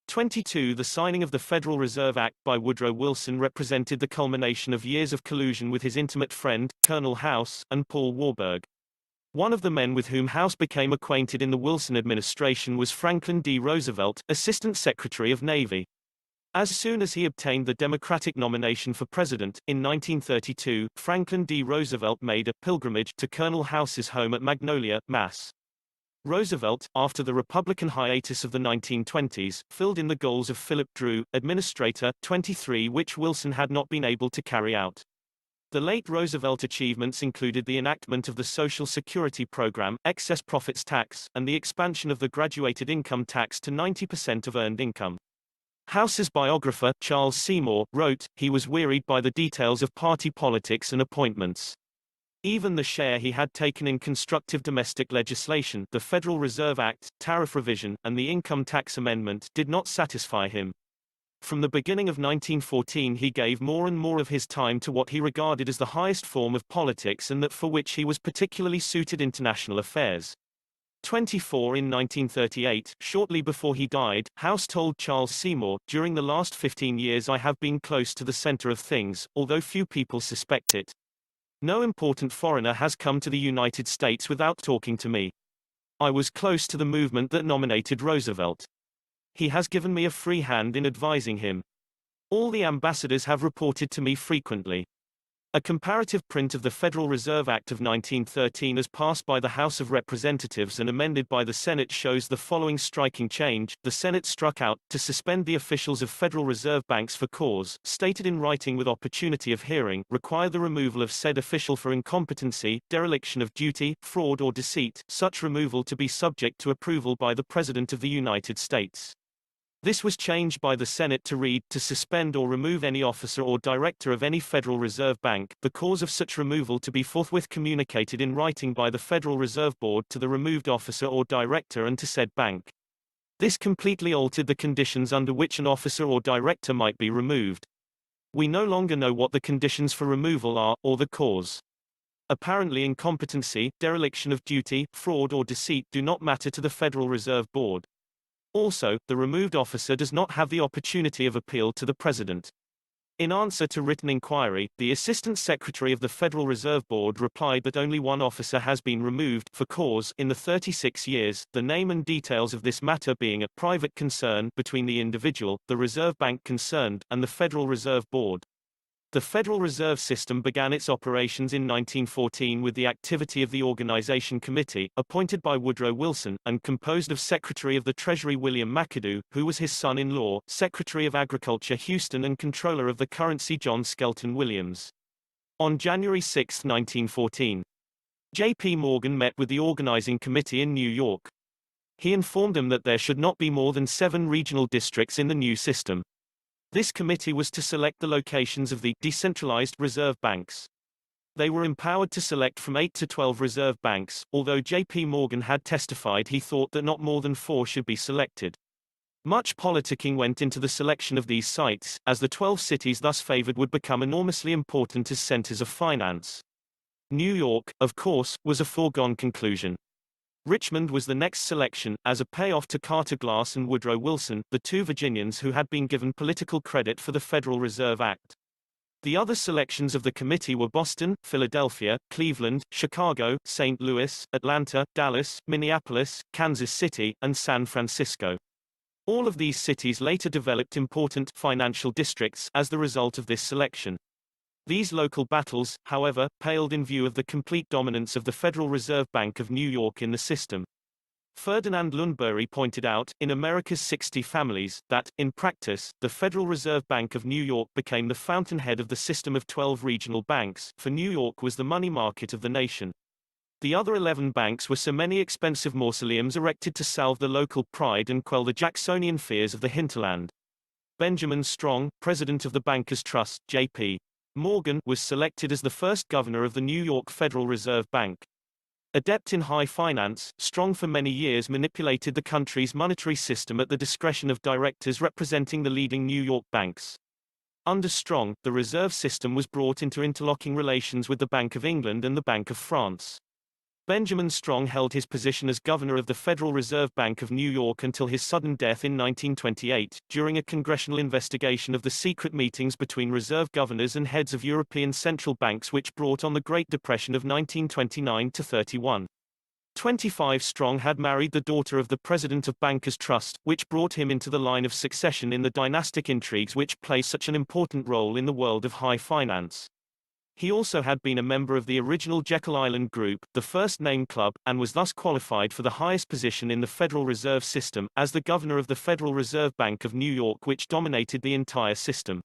22. The signing of the Federal Reserve Act by Woodrow Wilson represented the culmination of years of collusion with his intimate friend, Colonel House, and Paul Warburg. One of the men with whom House became acquainted in the Wilson administration was Franklin D. Roosevelt, Assistant Secretary of Navy. As soon as he obtained the Democratic nomination for president, in 1932, Franklin D. Roosevelt made a pilgrimage to Colonel House's home at Magnolia, Mass. Roosevelt, after the Republican hiatus of the 1920s, filled in the goals of Philip Dru, Administrator, 23, which Wilson had not been able to carry out. The late Roosevelt achievements included the enactment of the Social Security Program, excess profits tax, and the expansion of the graduated income tax to 90% of earned income. House's biographer, Charles Seymour, wrote, "He was wearied by the details of party politics and appointments. Even the share he had taken in constructive domestic legislation, the Federal Reserve Act, tariff revision, and the income tax amendment, did not satisfy him. From the beginning of 1914 he gave more and more of his time to what he regarded as the highest form of politics and that for which he was particularly suited, international affairs." 24. In 1938, shortly before he died, House told Charles Seymour, "During the last 15 years I have been close to the center of things, although few people suspect it. No important foreigner has come to the United States without talking to me. I was close to the movement that nominated Roosevelt. He has given me a free hand in advising him. All the ambassadors have reported to me frequently." A comparative print of the Federal Reserve Act of 1913 as passed by the House of Representatives and amended by the Senate shows the following striking change. The Senate struck out, "to suspend the officials of Federal Reserve banks for cause, stated in writing with opportunity of hearing, require the removal of said official for incompetency, dereliction of duty, fraud or deceit, such removal to be subject to approval by the President of the United States." This was changed by the Senate to read, "to suspend or remove any officer or director of any Federal Reserve Bank, the cause of such removal to be forthwith communicated in writing by the Federal Reserve Board to the removed officer or director and to said bank." This completely altered the conditions under which an officer or director might be removed. We no longer know what the conditions for removal are, or the cause. Apparently incompetency, dereliction of duty, fraud or deceit do not matter to the Federal Reserve Board. Also, the removed officer does not have the opportunity of appeal to the President. In answer to written inquiry, the Assistant Secretary of the Federal Reserve Board replied that only one officer has been removed for cause in the 36 years, the name and details of this matter being a private concern between the individual, the Reserve Bank concerned, and the Federal Reserve Board. The Federal Reserve System began its operations in 1914 with the activity of the Organization Committee, appointed by Woodrow Wilson, and composed of Secretary of the Treasury William McAdoo, who was his son-in-law, Secretary of Agriculture Houston and Controller of the Currency John Skelton Williams. On January 6, 1914, J.P. Morgan met with the organizing committee in New York. He informed them that there should not be more than 7 regional districts in the new system. This committee was to select the locations of the decentralized reserve banks. They were empowered to select from 8 to 12 reserve banks, although J.P. Morgan had testified he thought that not more than 4 should be selected. Much politicking went into the selection of these sites, as the 12 cities thus favored would become enormously important as centers of finance. New York, of course, was a foregone conclusion. Richmond was the next selection, as a payoff to Carter Glass and Woodrow Wilson, the 2 Virginians who had been given political credit for the Federal Reserve Act. The other selections of the committee were Boston, Philadelphia, Cleveland, Chicago, St. Louis, Atlanta, Dallas, Minneapolis, Kansas City, and San Francisco. All of these cities later developed important financial districts as the result of this selection. These local battles, however, paled in view of the complete dominance of the Federal Reserve Bank of New York in the system. Ferdinand Lundberg pointed out, in America's 60 Families, that, in practice, the Federal Reserve Bank of New York became the fountainhead of the system of 12 regional banks, for New York was the money market of the nation. The other 11 banks were so many expensive mausoleums erected to salve the local pride and quell the Jacksonian fears of the hinterland. Benjamin Strong, president of the Bankers Trust, J.P. Morgan, was selected as the first governor of the New York Federal Reserve Bank. Adept in high finance, Strong for many years manipulated the country's monetary system at the discretion of directors representing the leading New York banks. Under Strong, the reserve system was brought into interlocking relations with the Bank of England and the Bank of France. Benjamin Strong held his position as governor of the Federal Reserve Bank of New York until his sudden death in 1928, during a congressional investigation of the secret meetings between reserve governors and heads of European central banks which brought on the Great Depression of 1929–31. 25 Strong had married the daughter of the president of Bankers Trust, which brought him into the line of succession in the dynastic intrigues which play such an important role in the world of high finance. He also had been a member of the original Jekyll Island Group, the first name club, and was thus qualified for the highest position in the Federal Reserve System, as the governor of the Federal Reserve Bank of New York which dominated the entire system.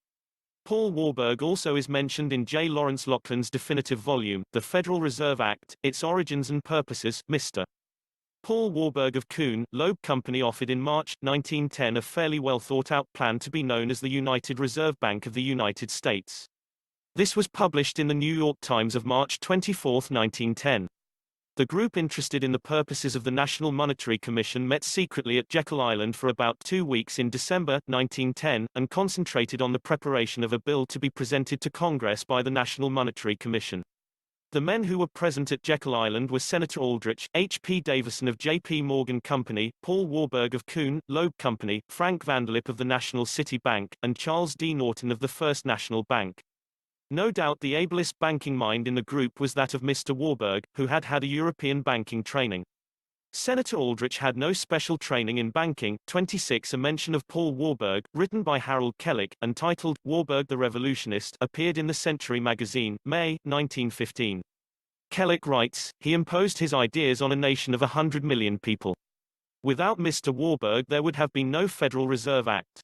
Paul Warburg also is mentioned in J. Lawrence Lauchlin's definitive volume, The Federal Reserve Act, Its Origins and Purposes. Mr. Paul Warburg of Kuhn, Loeb Company offered in March, 1910 a fairly well thought-out plan to be known as the United Reserve Bank of the United States. This was published in the New York Times of March 24, 1910. The group interested in the purposes of the National Monetary Commission met secretly at Jekyll Island for about 2 weeks in December, 1910, and concentrated on the preparation of a bill to be presented to Congress by the National Monetary Commission. The men who were present at Jekyll Island were Senator Aldrich, H.P. Davison of J.P. Morgan Company, Paul Warburg of Kuhn, Loeb Company, Frank Vanderlip of the National City Bank, and Charles D. Norton of the First National Bank. No doubt the ablest banking mind in the group was that of Mr. Warburg, who had had a European banking training. Senator Aldrich had no special training in banking. 26 A mention of Paul Warburg, written by Harold Kellick, and titled, Warburg the Revolutionist, appeared in the Century magazine, May, 1915. Kellick writes, he imposed his ideas on a nation of 100 million people. Without Mr. Warburg there would have been no Federal Reserve Act.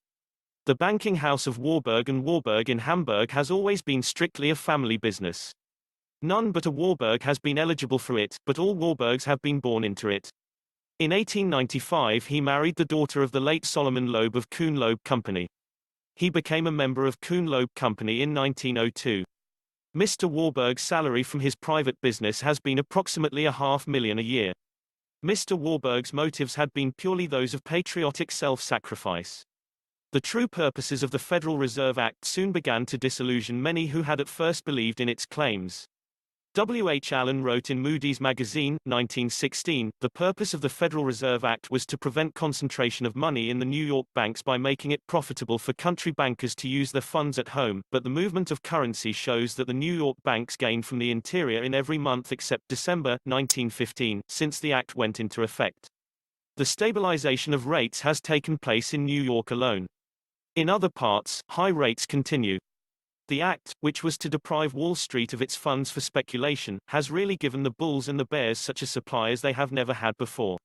The banking house of Warburg and Warburg in Hamburg has always been strictly a family business. None but a Warburg has been eligible for it, but all Warburgs have been born into it. In 1895 he married the daughter of the late Solomon Loeb of Kuhn Loeb Company. He became a member of Kuhn Loeb Company in 1902. Mr. Warburg's salary from his private business has been approximately $500,000 a year. Mr. Warburg's motives had been purely those of patriotic self-sacrifice. The true purposes of the Federal Reserve Act soon began to disillusion many who had at first believed in its claims. W. H. Allen wrote in Moody's Magazine, 1916, the purpose of the Federal Reserve Act was to prevent concentration of money in the New York banks by making it profitable for country bankers to use their funds at home, but the movement of currency shows that the New York banks gained from the interior in every month except December, 1915, since the act went into effect. The stabilization of rates has taken place in New York alone. In other parts, high rates continue. The act, which was to deprive Wall Street of its funds for speculation, has really given the bulls and the bears such a supply as they have never had before.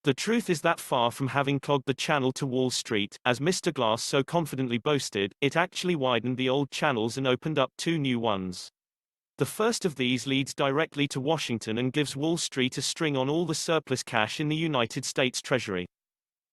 The truth is that far from having clogged the channel to Wall Street, as Mr. Glass so confidently boasted, it actually widened the old channels and opened up two new ones. The first of these leads directly to Washington and gives Wall Street a string on all the surplus cash in the United States Treasury.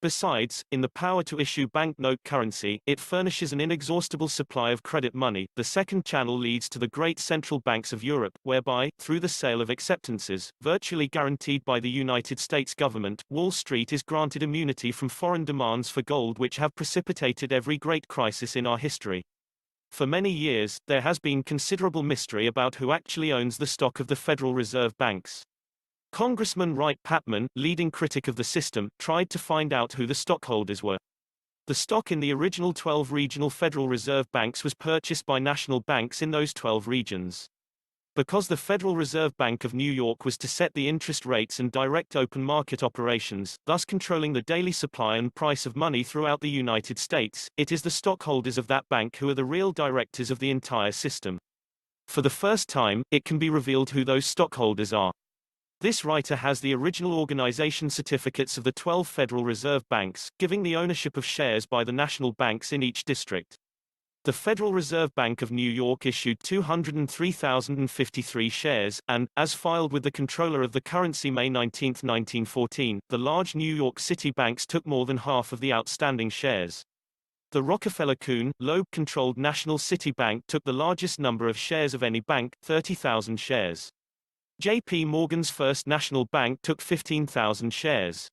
Besides, in the power to issue banknote currency, it furnishes an inexhaustible supply of credit money. The second channel leads to the great central banks of Europe, whereby, through the sale of acceptances, virtually guaranteed by the United States government, Wall Street is granted immunity from foreign demands for gold which have precipitated every great crisis in our history. For many years, there has been considerable mystery about who actually owns the stock of the Federal Reserve banks. Congressman Wright Patman, leading critic of the system, tried to find out who the stockholders were. The stock in the original 12 regional Federal Reserve banks was purchased by national banks in those 12 regions. Because the Federal Reserve Bank of New York was to set the interest rates and direct open market operations, thus controlling the daily supply and price of money throughout the United States, it is the stockholders of that bank who are the real directors of the entire system. For the first time, it can be revealed who those stockholders are. This writer has the original organization certificates of the 12 Federal Reserve banks, giving the ownership of shares by the national banks in each district. The Federal Reserve Bank of New York issued 203,053 shares, and, as filed with the Comptroller of the Currency May 19, 1914, the large New York City banks took more than half of the outstanding shares. The Rockefeller-Kuhn-Loeb-controlled National City Bank took the largest number of shares of any bank, 30,000 shares. J.P. Morgan's First National Bank took 15,000 shares.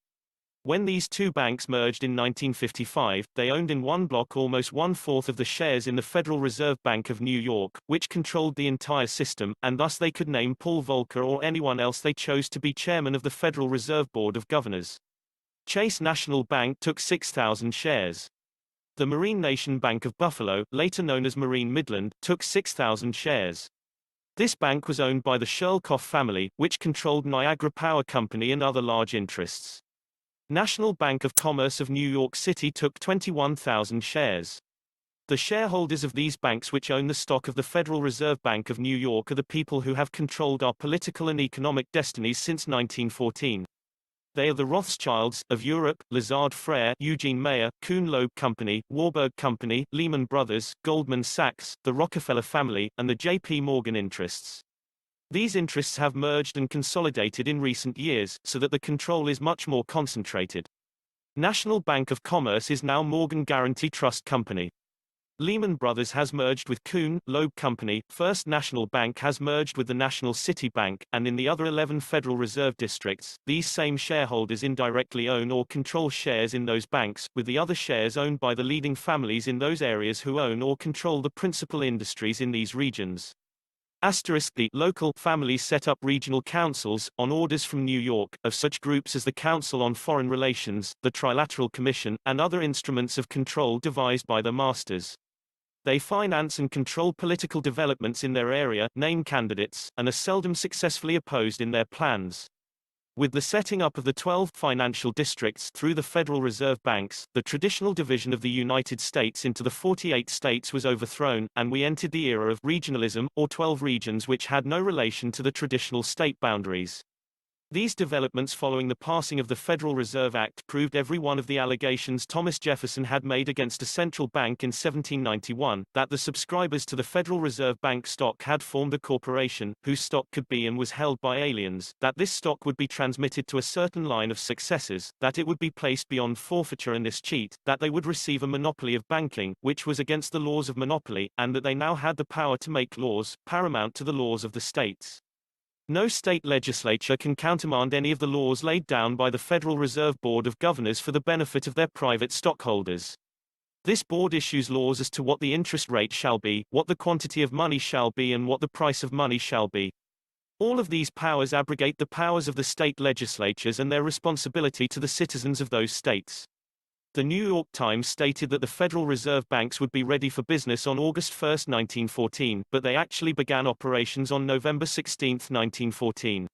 When these two banks merged in 1955, they owned in one block almost one-fourth of the shares in the Federal Reserve Bank of New York, which controlled the entire system, and thus they could name Paul Volcker or anyone else they chose to be chairman of the Federal Reserve Board of Governors. Chase National Bank took 6,000 shares. The Marine Nation Bank of Buffalo, later known as Marine Midland, took 6,000 shares. This bank was owned by the Shirlkoff family, which controlled Niagara Power Company and other large interests. National Bank of Commerce of New York City took 21,000 shares. The shareholders of these banks which own the stock of the Federal Reserve Bank of New York are the people who have controlled our political and economic destinies since 1914. They are the Rothschilds of Europe, Lazard Frères, Eugene Meyer, Kuhn-Loeb Company, Warburg Company, Lehman Brothers, Goldman Sachs, the Rockefeller family, and the J.P. Morgan interests. These interests have merged and consolidated in recent years, so that the control is much more concentrated. National Bank of Commerce is now Morgan Guaranty Trust Company. Lehman Brothers has merged with Kuhn-Loeb Company, First National Bank has merged with the National City Bank, and in the other 11 Federal Reserve districts, these same shareholders indirectly own or control shares in those banks, with the other shares owned by the leading families in those areas who own or control the principal industries in these regions. The local families set up regional councils, on orders from New York, of such groups as the Council on Foreign Relations, the Trilateral Commission, and other instruments of control devised by the masters. They finance and control political developments in their area, name candidates, and are seldom successfully opposed in their plans. With the setting up of the 12 financial districts through the Federal Reserve Banks, the traditional division of the United States into the 48 states was overthrown, and we entered the era of regionalism, or 12 regions which had no relation to the traditional state boundaries. These developments following the passing of the Federal Reserve Act proved every one of the allegations Thomas Jefferson had made against a central bank in 1791, that the subscribers to the Federal Reserve Bank stock had formed a corporation, whose stock could be and was held by aliens, that this stock would be transmitted to a certain line of successors, that it would be placed beyond forfeiture and this cheat, that they would receive a monopoly of banking, which was against the laws of monopoly, and that they now had the power to make laws, paramount to the laws of the states. No state legislature can countermand any of the laws laid down by the Federal Reserve Board of Governors for the benefit of their private stockholders. This board issues laws as to what the interest rate shall be, what the quantity of money shall be and what the price of money shall be. All of these powers abrogate the powers of the state legislatures and their responsibility to the citizens of those states. The New York Times stated that the Federal Reserve banks would be ready for business on August 1, 1914, but they actually began operations on November 16, 1914.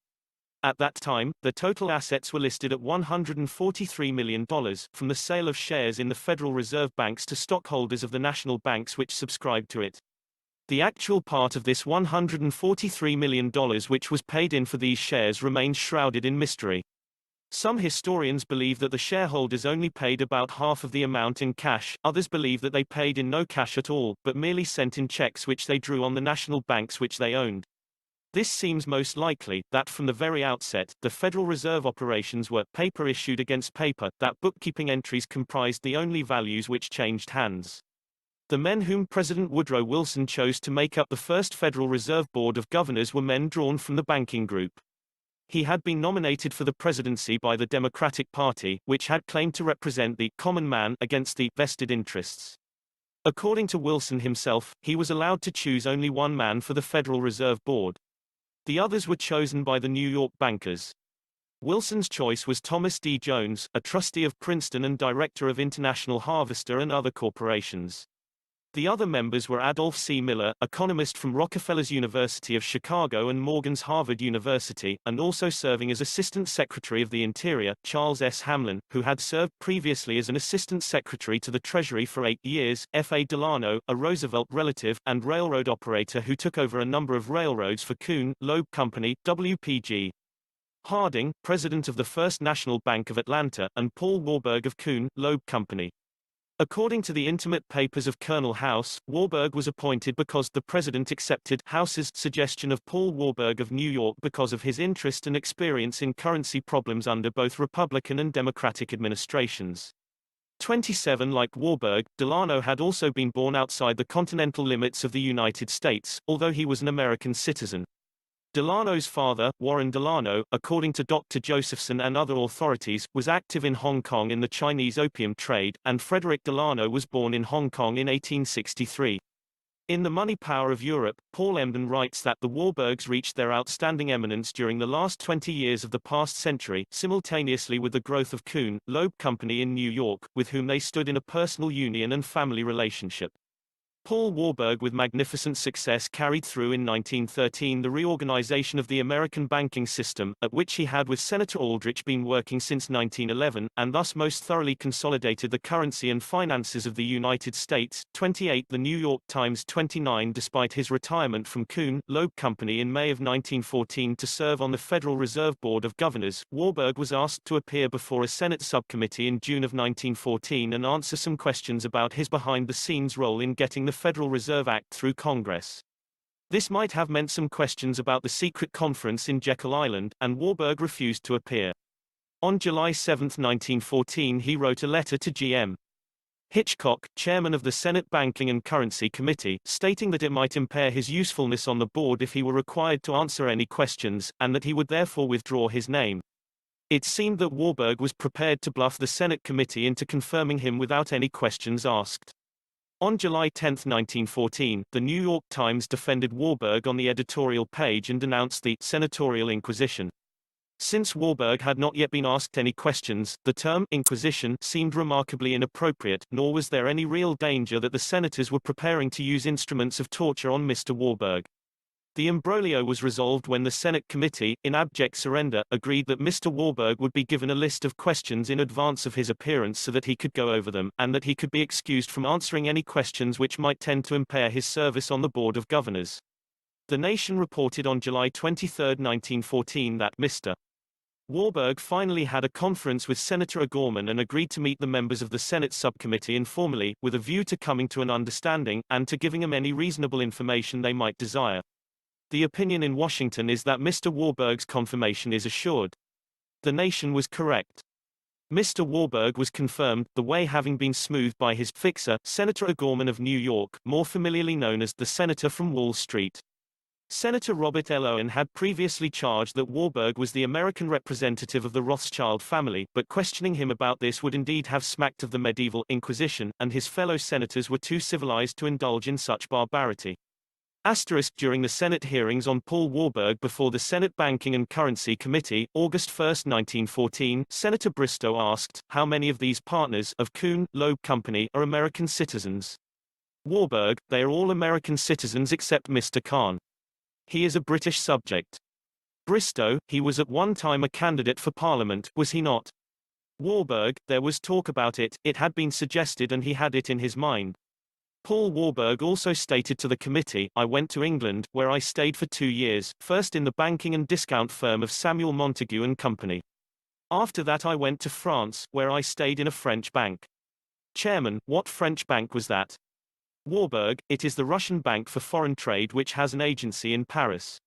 At that time, the total assets were listed at $143 million, from the sale of shares in the Federal Reserve banks to stockholders of the national banks which subscribed to it. The actual part of this $143 million which was paid in for these shares remains shrouded in mystery. Some historians believe that the shareholders only paid about half of the amount in cash, others believe that they paid in no cash at all, but merely sent in checks which they drew on the national banks which they owned. This seems most likely, that from the very outset, the Federal Reserve operations were paper issued against paper, that bookkeeping entries comprised the only values which changed hands. The men whom President Woodrow Wilson chose to make up the first Federal Reserve Board of Governors were men drawn from the banking group. He had been nominated for the presidency by the Democratic Party, which had claimed to represent the common man against the vested interests. According to Wilson himself, he was allowed to choose only one man for the Federal Reserve Board. The others were chosen by the New York bankers. Wilson's choice was Thomas D. Jones, a trustee of Princeton and director of International Harvester and other corporations. The other members were Adolph C. Miller, economist from Rockefeller's University of Chicago and Morgan's Harvard University, and also serving as Assistant Secretary of the Interior, Charles S. Hamlin, who had served previously as an Assistant Secretary to the Treasury for 8 years, F. A. Delano, a Roosevelt relative, and railroad operator who took over a number of railroads for Kuhn, Loeb Company, W.P.G. Harding, president of the First National Bank of Atlanta, and Paul Warburg of Kuhn, Loeb Company. According to the intimate papers of Colonel House, Warburg was appointed because the president accepted House's suggestion of Paul Warburg of New York because of his interest and experience in currency problems under both Republican and Democratic administrations. 27 Like Warburg, Delano had also been born outside the continental limits of the United States, although he was an American citizen. Delano's father, Warren Delano, according to Dr. Josephson and other authorities, was active in Hong Kong in the Chinese opium trade, and Frederick Delano was born in Hong Kong in 1863. In The Money Power of Europe, Paul Emden writes that the Warburgs reached their outstanding eminence during the last 20 years of the past century, simultaneously with the growth of Kuhn, Loeb Company in New York, with whom they stood in a personal union and family relationship. Paul Warburg with magnificent success carried through in 1913 the reorganization of the American banking system, at which he had with Senator Aldrich been working since 1911, and thus most thoroughly consolidated the currency and finances of the United States. 28 The New York Times 29 Despite his retirement from Kuhn, Loeb Company in May of 1914 to serve on the Federal Reserve Board of Governors, Warburg was asked to appear before a Senate subcommittee in June of 1914 and answer some questions about his behind-the-scenes role in getting the Federal Reserve Act through Congress. This might have meant some questions about the secret conference in Jekyll Island, and Warburg refused to appear. On July 7, 1914 he wrote a letter to G.M. Hitchcock, chairman of the Senate Banking and Currency Committee, stating that it might impair his usefulness on the board if he were required to answer any questions, and that he would therefore withdraw his name. It seemed that Warburg was prepared to bluff the Senate committee into confirming him without any questions asked. On July 10, 1914, the New York Times defended Warburg on the editorial page and denounced the senatorial inquisition. Since Warburg had not yet been asked any questions, the term inquisition seemed remarkably inappropriate, nor was there any real danger that the senators were preparing to use instruments of torture on Mr. Warburg. The imbroglio was resolved when the Senate committee, in abject surrender, agreed that Mr. Warburg would be given a list of questions in advance of his appearance so that he could go over them, and that he could be excused from answering any questions which might tend to impair his service on the Board of Governors. The Nation reported on July 23, 1914 that Mr. Warburg finally had a conference with Senator O'Gorman and agreed to meet the members of the Senate subcommittee informally, with a view to coming to an understanding, and to giving them any reasonable information they might desire. The opinion in Washington is that Mr. Warburg's confirmation is assured. The Nation was correct. Mr. Warburg was confirmed, the way having been smoothed by his fixer, Senator O'Gorman of New York, more familiarly known as the Senator from Wall Street. Senator Robert L. Owen had previously charged that Warburg was the American representative of the Rothschild family, but questioning him about this would indeed have smacked of the medieval Inquisition, and his fellow senators were too civilized to indulge in such barbarity. During the Senate hearings on Paul Warburg before the Senate Banking and Currency Committee, August 1, 1914, Senator Bristow asked, how many of these partners of Kuhn, Loeb Company are American citizens? Warburg, they are all American citizens except Mr. Kahn. He is a British subject. Bristow, he was at one time a candidate for Parliament, was he not? Warburg, there was talk about it, it had been suggested and he had it in his mind. Paul Warburg also stated to the committee, I went to England, where I stayed for 2 years, first in the banking and discount firm of Samuel Montague and Company. After that I went to France, where I stayed in a French bank. Chairman, what French bank was that? Warburg, it is the Russian Bank for Foreign Trade which has an agency in Paris.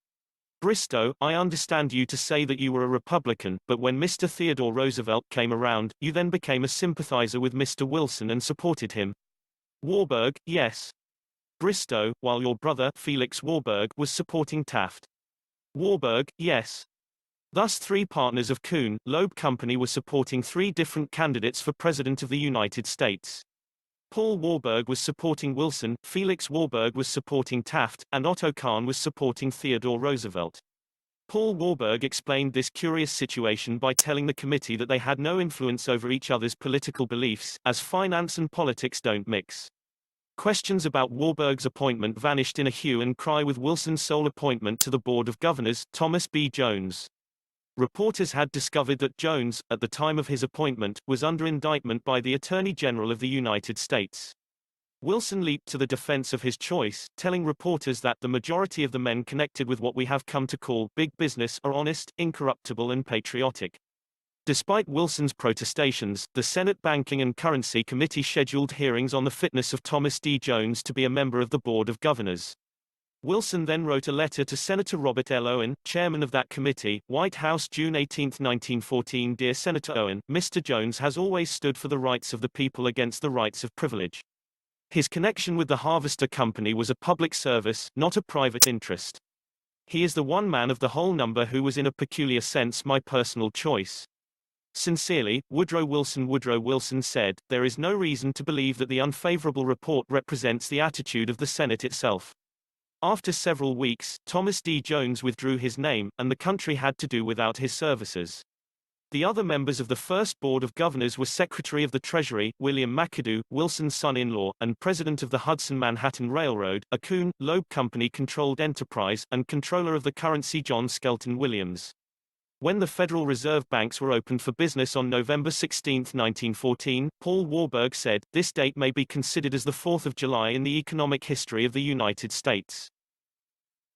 Bristow, I understand you to say that you were a Republican, but when Mr. Theodore Roosevelt came around, you then became a sympathizer with Mr. Wilson and supported him. Warburg, yes. Bristow, while your brother, Felix Warburg, was supporting Taft. Warburg, yes. Thus 3 partners of Kuhn, Loeb Company were supporting 3 different candidates for President of the United States. Paul Warburg was supporting Wilson, Felix Warburg was supporting Taft, and Otto Kahn was supporting Theodore Roosevelt. Paul Warburg explained this curious situation by telling the committee that they had no influence over each other's political beliefs, as finance and politics don't mix. Questions about Warburg's appointment vanished in a hue and cry with Wilson's sole appointment to the Board of Governors, Thomas B. Jones. Reporters had discovered that Jones, at the time of his appointment, was under indictment by the Attorney General of the United States. Wilson leaped to the defense of his choice, telling reporters that the majority of the men connected with what we have come to call big business are honest, incorruptible and patriotic. Despite Wilson's protestations, the Senate Banking and Currency Committee scheduled hearings on the fitness of Thomas D. Jones to be a member of the Board of Governors. Wilson then wrote a letter to Senator Robert L. Owen, chairman of that committee, White House, June 18, 1914. Dear Senator Owen, Mr. Jones has always stood for the rights of the people against the rights of privilege. His connection with the Harvester Company was a public service, not a private interest. He is the one man of the whole number who was in a peculiar sense my personal choice. Sincerely, Woodrow Wilson. Woodrow Wilson said, there is no reason to believe that the unfavorable report represents the attitude of the Senate itself. After several weeks, Thomas D. Jones withdrew his name, and the country had to do without his services. The other members of the first Board of Governors were Secretary of the Treasury, William McAdoo, Wilson's son-in-law, and President of the Hudson-Manhattan Railroad, a Kuhn, Loeb Company-controlled enterprise, and Controller of the Currency John Skelton Williams. When the Federal Reserve banks were opened for business on November 16, 1914, Paul Warburg said, this date may be considered as the 4th of July in the economic history of the United States.